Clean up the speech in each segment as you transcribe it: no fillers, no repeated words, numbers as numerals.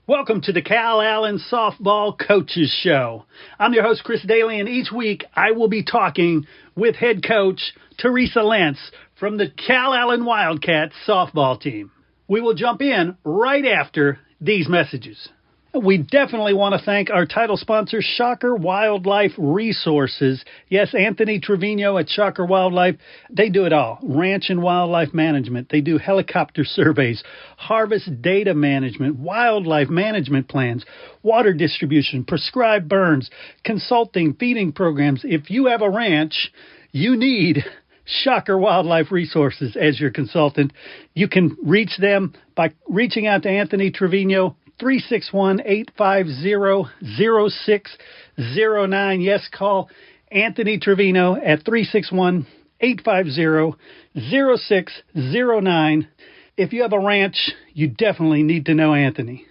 Welcome to the Calallen Softball Coaches Show. I'm your host, Chris Daly, and each week I will be talking with head coach Teresa Lentz from the Calallen Wildcats softball team. We will jump in right after these messages. We definitely want to thank our title sponsor, Shocker Wildlife Resources. Yes, Anthony Trevino at Shocker Wildlife, they do it all. Ranch and wildlife management. They do helicopter surveys, harvest data management, wildlife management plans, water distribution, prescribed burns, consulting, feeding programs. If you have a ranch, you need Shocker Wildlife Resources as your consultant. You can reach them by reaching out to Anthony Trevino, 361-850-0609. Yes, call Anthony Trevino at 361-850-0609. If you have a ranch, you definitely need to know Anthony.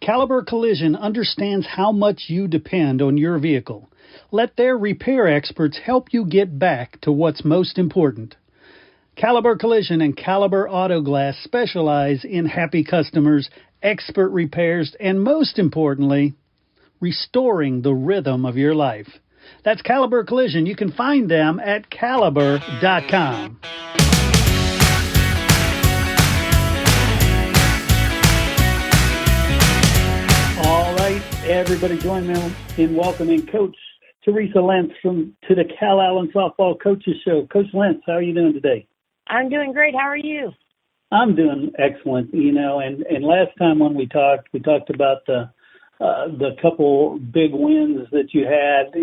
Caliber Collision understands how much you depend on your vehicle. Let their repair experts help you get back to what's most important. Caliber Collision and Caliber Auto Glass specialize in happy customers, expert repairs, and most importantly, restoring the rhythm of your life. That's Caliber Collision. You can find them at caliber.com. All right, everybody join me in welcoming Coach Teresa Lentz to the Calallen Softball Coaches Show. Coach Lentz, how are you doing today? I'm doing great. How are you? I'm doing excellent, and last time when we talked about the couple big wins that you had,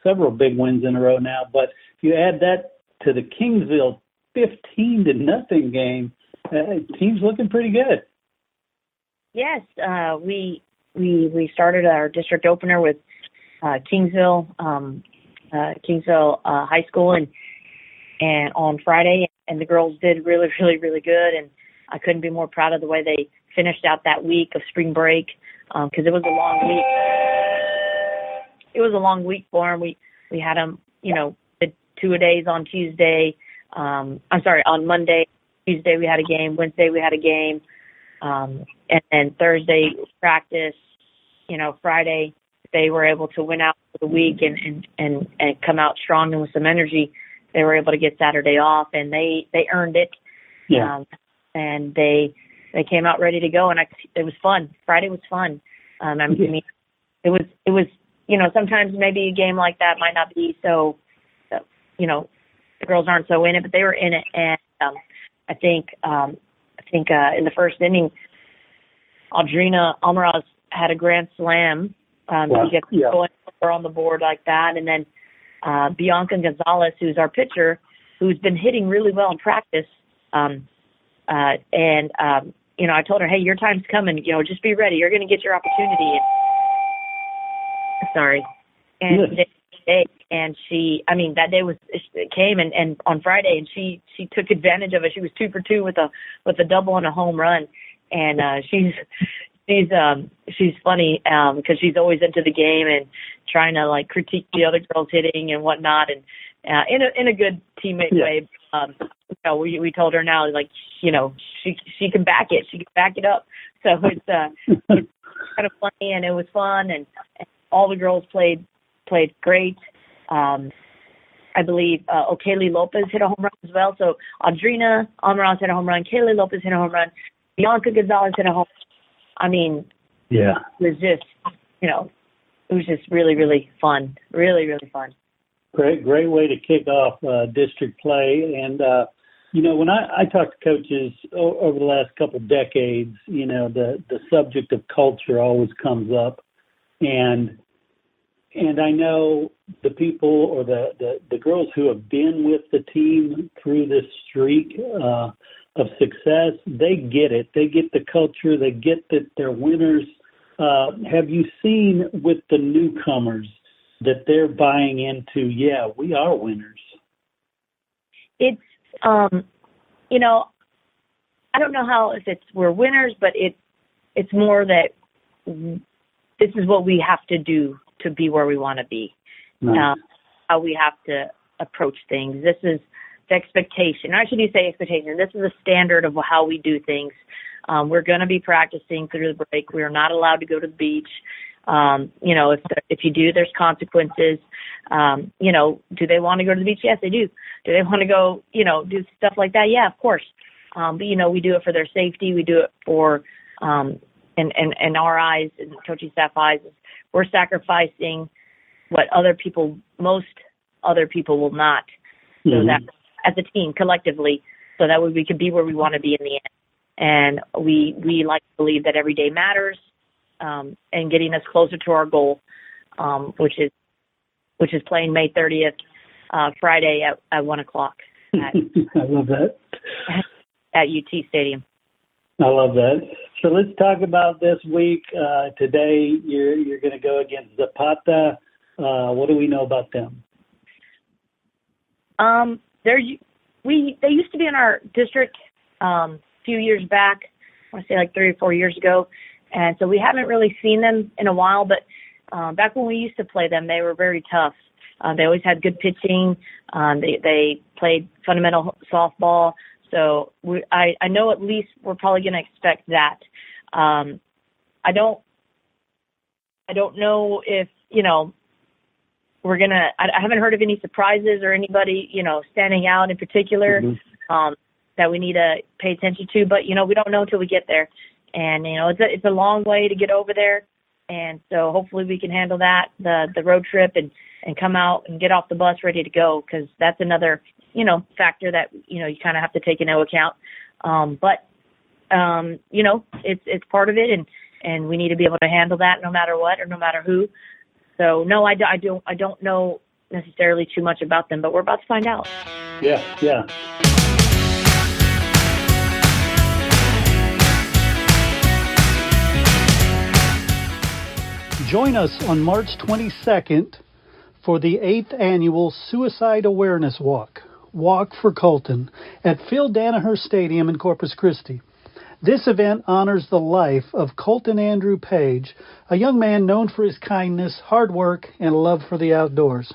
several big wins in a row now, but you add that to the Kingsville 15-0 game, team's looking pretty good. Yes, we started our district opener with Kingsville High School and on Friday, and the girls did really, really, really good. And I couldn't be more proud of the way they finished out that week of spring break, because it was a long week. It was a long week for them. We had them, the 2-a-days on Tuesday. On Monday. Tuesday we had a game. Wednesday we had a game. And then Thursday practice. Friday they were able to win out for the week and come out strong and with some energy. They were able to get Saturday off, and they earned it. Yeah. And they came out ready to go, and it was fun. Friday was fun. I mean, it was sometimes maybe a game like that might not be so, the girls aren't so in it, but they were in it. And I think in the first inning, Audrina Almaraz had a grand slam to get going on the board like that, and then Bianca Gonzalez, who's our pitcher, who's been hitting really well in practice. I told her, hey, your time's coming. Just be ready. You're going to get your opportunity. And she, that day came and on Friday, and she took advantage of it. She was 2 for 2 with a double and a home run. And she's funny because she's always into the game and trying to critique the other girls hitting and whatnot, and in a good teammate way. We told her now she can back it. She can back it up. So it's kind of funny, and it was fun, and all the girls played great. I believe O'Kaylee Lopez hit a home run as well. So Audrina Almaraz hit a home run. Kaylee Lopez hit a home run. Bianca Gonzalez hit a home run. It was just, it was just really, really fun. Really, really fun. Great way to kick off district play. And, when I talk to coaches over the last couple of decades, the subject of culture always comes up. And I know the people or the girls who have been with the team through this streak of success, they get it. They get the culture. They get that they're winners. Have you seen with the newcomers that they're buying into, we are winners? It's, I don't know if we're winners, but it's more that this is what we have to do to be where we want to be. Nice. How we have to approach things. This is the expectation. Or should you say expectation? This is the standard of how we do things. We're going to be practicing through the break. We are not allowed to go to the beach. If you do, there's consequences. Do they want to go to the beach? Yes, they do. Do they want to go, do stuff like that? Yeah, of course. But we do it for their safety. We do it for, in our eyes, in coaching staff eyes, we're sacrificing what most other people will not. So that as a team, collectively, so that way we can be where we want to be in the end. And we like to believe that every day matters, and getting us closer to our goal, which is playing May 30th, Friday at 1:00. I love that. At UT Stadium. I love that. So let's talk about this week. Today you're going to go against Zapata. What do we know about them? They used to be in our district a few years back. I want to say like 3 or 4 years ago, and so we haven't really seen them in a while. But back when we used to play them, they were very tough. They always had good pitching. They played fundamental softball. So I know at least we're probably going to expect that. I don't know if, we're going to, I haven't heard of any surprises or anybody, standing out in particular, that we need to pay attention to, but, we don't know until we get there. And, it's a long way to get over there. And so hopefully we can handle that, the road trip and come out and get off the bus ready to go. 'Cause that's another, factor that, you kind of have to take into account. It's part of it, and we need to be able to handle that no matter what or no matter who. So no, I don't know necessarily too much about them, but we're about to find out. Yeah. Join us on March 22nd for the 8th annual Suicide Awareness Walk for Colton at Phil Danaher Stadium in Corpus Christi. This event honors the life of Colton Andrew Page, a young man known for his kindness, hard work, and love for the outdoors.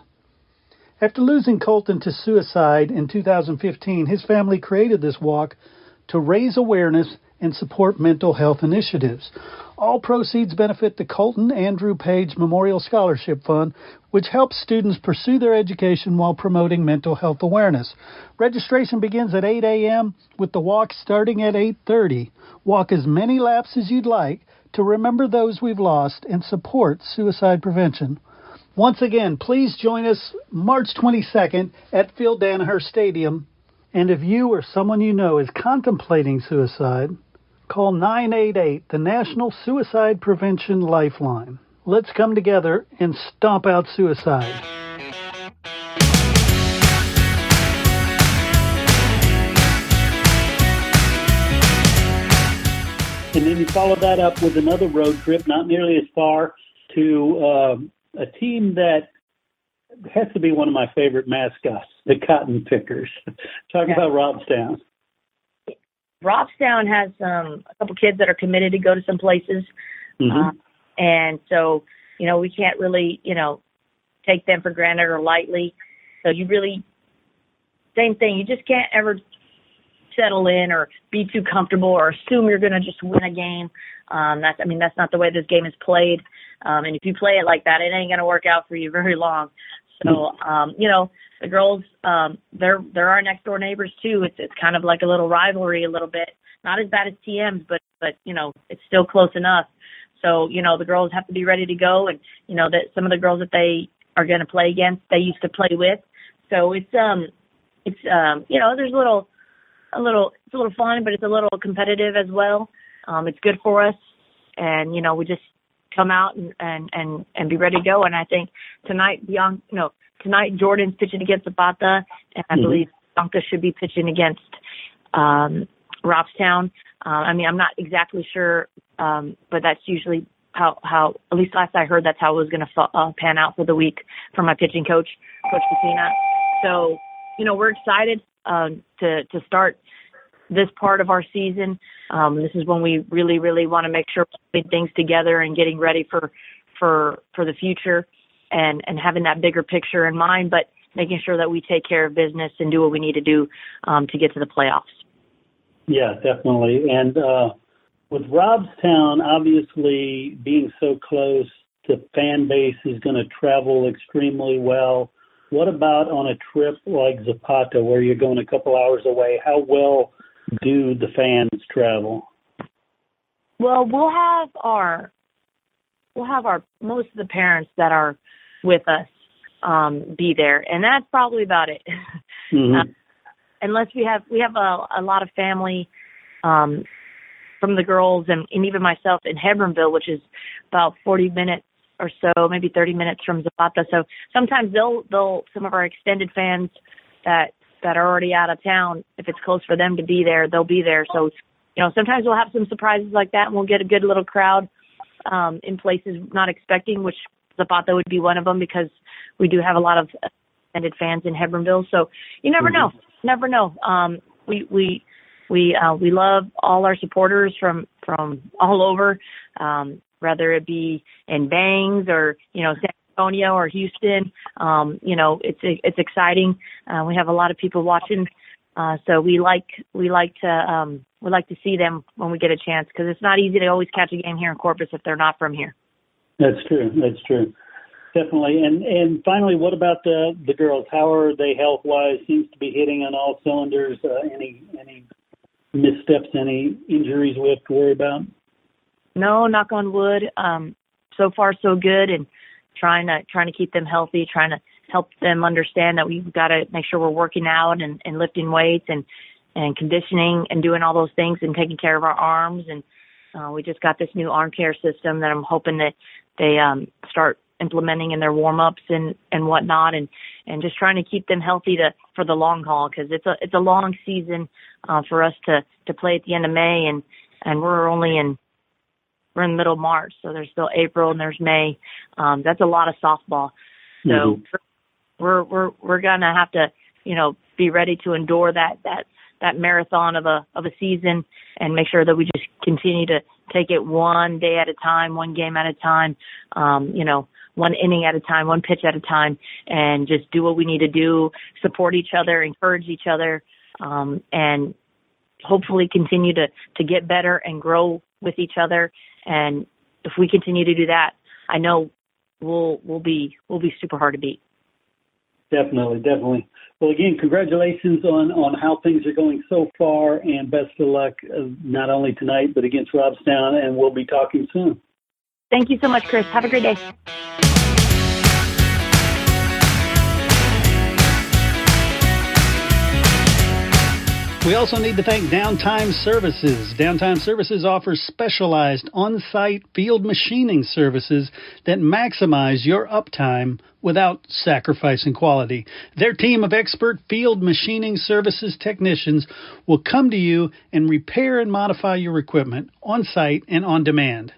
After losing Colton to suicide in 2015, his family created this walk to raise awareness and support mental health initiatives. All proceeds benefit the Colton Andrew Page Memorial Scholarship Fund, which helps students pursue their education while promoting mental health awareness. Registration begins at 8 a.m. with the walk starting at 8:30. Walk as many laps as you'd like to remember those we've lost and support suicide prevention. Once again, please join us March 22nd at Phil Danaher Stadium. And if you or someone you know is contemplating suicide, call 988, the National Suicide Prevention Lifeline. Let's come together and stomp out suicide. And then you follow that up with another road trip, not nearly as far, to a team that has to be one of my favorite mascots, the Cotton Pickers. Talk about Robstown. Robstown has a couple kids that are committed to go to some places. And so, we can't really, take them for granted or lightly. So same thing, you just can't ever settle in or be too comfortable or assume you're going to just win a game. That's not the way this game is played. And if you play it like that, it ain't going to work out for you very long. So, the girls, they're our next door neighbors too. It's kind of like a little rivalry a little bit, not as bad as TM's, but it's still close enough. So, the girls have to be ready to go. And, that some of the girls that they are going to play against, they used to play with. So it's there's a little fun, but it's a little competitive as well. It's good for us. And, we just come out and be ready to go. And I think tonight Jordan's pitching against Zapata, and I believe Bianca should be pitching against Robstown. I'm not exactly sure, but that's usually how at least last I heard, that's how it was going to pan out for the week for my pitching coach, Coach Patina. So, we're excited to start this part of our season. This is when we really, really want to make sure we're putting things together and getting ready for the future and having that bigger picture in mind, but making sure that we take care of business and do what we need to do to get to the playoffs. Yeah, definitely. And With Robstown obviously being so close, the fan base is going to travel extremely well. What about on a trip like Zapata, where you're going a couple hours away? How well do the fans travel? Well, we'll have our most of the parents that are with us be there, and that's probably about it. Mm-hmm. Unless we have a lot of family from the girls and even myself in Hebronville, which is about 40 minutes or so, maybe 30 minutes from Zapata. So sometimes they'll some of our extended fans that are already out of town, if it's close for them to be there, they'll be there. So, sometimes we'll have some surprises like that, and we'll get a good little crowd in places not expecting, which Zapata would be one of them, because we do have a lot of extended fans in Hebronville. So you never know. Never know. We love all our supporters from all over, whether it be in Bangs or San Antonio or Houston. It's exciting. We have a lot of people watching, so we like to see them when we get a chance, because it's not easy to always catch a game here in Corpus if they're not from here. That's true. Definitely. And finally, what about the girls? How are they health-wise? Seems to be hitting on all cylinders. Any missteps, any injuries we have to worry about? No, knock on wood. So far, so good, and trying to keep them healthy, trying to help them understand that we've got to make sure we're working out and lifting weights and conditioning and doing all those things and taking care of our arms. And we just got this new arm care system that I'm hoping that they start implementing in their warm-ups and whatnot, and just trying to keep them healthy for the long haul, because it's a long season for us to play at the end of May, and we're in the middle of March, so there's still April and there's May. That's a lot of softball. So we're gonna have to be ready to endure that marathon of a season, and make sure that we just continue to take it one day at a time, one game at a time, one inning at a time, one pitch at a time, and just do what we need to do, support each other, encourage each other, and hopefully continue to get better and grow with each other. And if we continue to do that, I know we'll be super hard to beat. Definitely. Well, again, congratulations on how things are going so far, and best of luck not only tonight but against Robstown, and we'll be talking soon. Thank you so much, Chris. Have a great day. We also need to thank Downtime Services. Downtime Services offers specialized on-site field machining services that maximize your uptime without sacrificing quality. Their team of expert field machining services technicians will come to you and repair and modify your equipment on-site and on demand.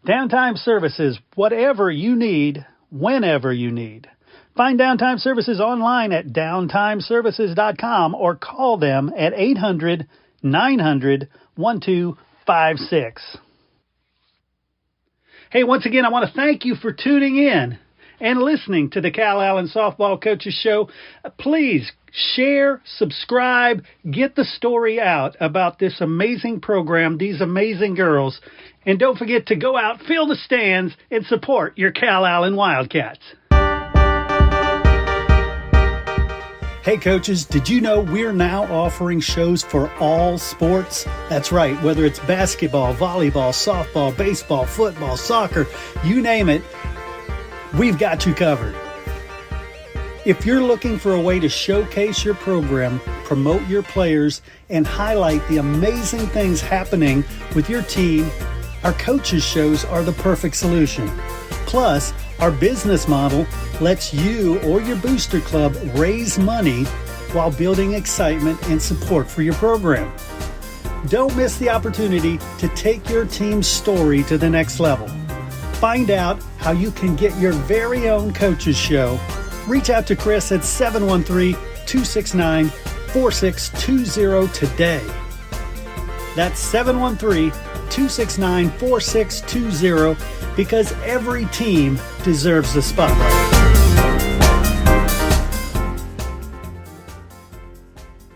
Downtime Services, whatever you need, whenever you need. Find Downtime Services online at downtimeservices.com or call them at 800-900-1256. Hey, once again, I want to thank you for tuning in and listening to the Calallen Softball Coaches Show. Please share, subscribe, get the story out about this amazing program, these amazing girls, and don't forget to go out, fill the stands, and support your Calallen Wildcats. Hey coaches, did you know we're now offering shows for all sports? That's right, whether it's basketball, volleyball, softball, baseball, football, soccer, you name it, we've got you covered. If you're looking for a way to showcase your program, promote your players, and highlight the amazing things happening with your team, our coaches shows are the perfect solution. Plus, our business model lets you or your booster club raise money while building excitement and support for your program. Don't miss the opportunity to take your team's story to the next level. Find out how you can get your very own coaches show. Reach out to Chris at 713-269-4620 today. That's 713-269-4620, because every team deserves the spotlight.